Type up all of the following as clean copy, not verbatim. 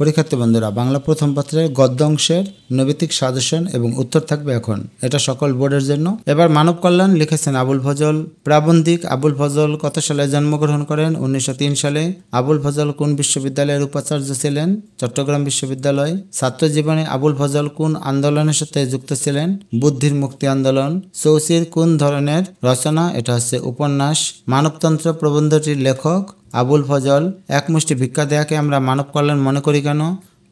পরীক্ষার্থী বন্ধুরা, বাংলা প্রথম পত্রের গদ্য অংশের নৈবেতিক সাজেশন এবং উত্তর থাকবে এখন। এটা সকল বোর্ডের জন্য। এবার মানব কল্যাণ লিখেছেন আবুল ফজল। প্রাবন্ধিক আবুল ফজল কত সালে জন্মগ্রহণ করেন? 1903 সালে। আবুল ফজল কোন বিশ্ববিদ্যালয়ের উপাচার্য ছিলেন? চট্টগ্রাম বিশ্ববিদ্যালয়। ছাত্র জীবনে আবুল ফজল কোন আন্দোলনের সাথে যুক্ত ছিলেন? বুদ্ধির মুক্তি আন্দোলন। চৌচির কোন ধরনের রচনা? এটা হচ্ছে উপন্যাস। মানবতন্ত্র প্রবন্ধটির লেখক আবুল ফজল। এক মুষ্টি ভিক্ষা দেয়াকে আমরা মানব কল্যাণ মনে করি কেন?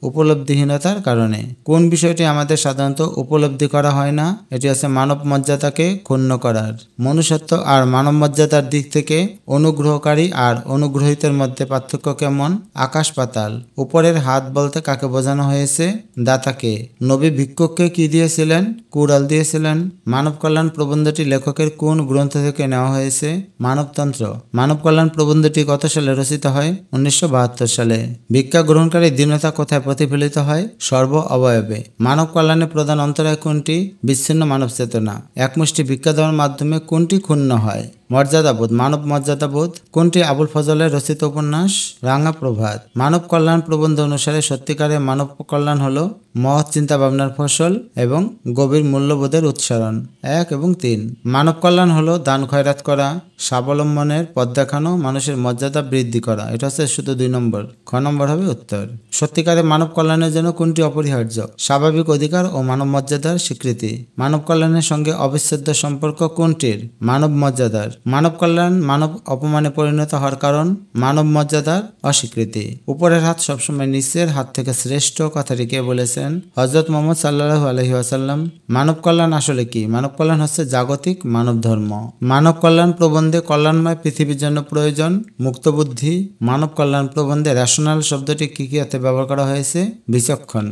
উপলব্ধিহীনতার কারণে। কোন বিষয়টি আমাদের সাধারণত উপলব্ধি করা হয় না? এটি হচ্ছে মানব মর্যাদাকে ক্ষুণ্ণ করার। মনুষ্যত্ব আর মানব মর্যাদার দিক থেকে অনুগ্রহকারী আর অনুগ্রহীতের মধ্যে পার্থক্য কেমন? আকাশ পাতাল। উপরের হাত বলতে কাকে বোঝানো হয়েছে? দাতাকে। নবী ভিক্ষুককে কি দিয়েছিলেন? কুড়াল দিয়েছিলেন। মানব কল্যাণ প্রবন্ধটি লেখকের কোন গ্রন্থ থেকে নেওয়া হয়েছে? মানবতন্ত্র। মানব কল্যাণ প্রবন্ধটি কত সালে রচিত হয়? 1972 সালে। ভিক্ষা গ্রহণকারী দীনতা কোথায় প্রতিফলিত হয়? সর্ব অবয়বে। মানব কল্যাণের প্রধান অন্তরায় কোনটি? বিচ্ছিন্ন মানব চেতনা। একমুষ্টি ভিক্ষা দেওয়ার মাধ্যমে কোনটি ক্ষুণ্ণ হয়? মর্যাদাবোধ। মানব মর্যাদাবোধ। কোনটি আবুল ফজলের রচিত উপন্যাস? রাঙা প্রভাত। মানব কল্যাণ প্রবন্ধ অনুসারে সত্যিকারের মানব কল্যাণ হলো মহৎ চিন্তা ভাবনার ফসল এবং গভীর মূল্যবোধের উৎসরণ। 1 এবং 3। মানব কল্যাণ হলো দান খয়রাত করা, স্বাবলম্বনের পথ দেখানো, মানুষের মর্যাদা বৃদ্ধি করা। এটা হচ্ছে শুধু 2 নম্বর। খ নম্বর হবে উত্তর। সত্যিকারের মানব কল্যাণের জন্য কোনটি অপরিহার্য? স্বাভাবিক অধিকার ও মানব মর্যাদার স্বীকৃতি। মানব কল্যাণের সঙ্গে অবিচ্ছেদ্য সম্পর্ক কোনটির? মানব মর্যাদার। মানব কল্যাণ মানব অপমানে পরিণত হওয়ার কারণ? মানব মর্যাদার অস্বীকৃতি। উপরের হাত সবসময় নিচের হাত থেকে শ্রেষ্ঠ, কথাটি কে বলেছেন? হযরত মুহাম্মদ সাল্লাল্লাহু আলাইহি ওয়াসাল্লাম। মানব কল্যাণ আসলে কি? মানব কল্যাণ হচ্ছে জাগতিক মানব ধর্ম। মানব কল্যাণ প্রবন্ধে কল্যাণময় পৃথিবীর জন্য প্রয়োজন মুক্তবুদ্ধি। মানব কল্যাণ প্রবন্ধে রেশনাল শব্দটি কি কি অর্থে ব্যবহার করা হয়েছে? বিচক্ষণ।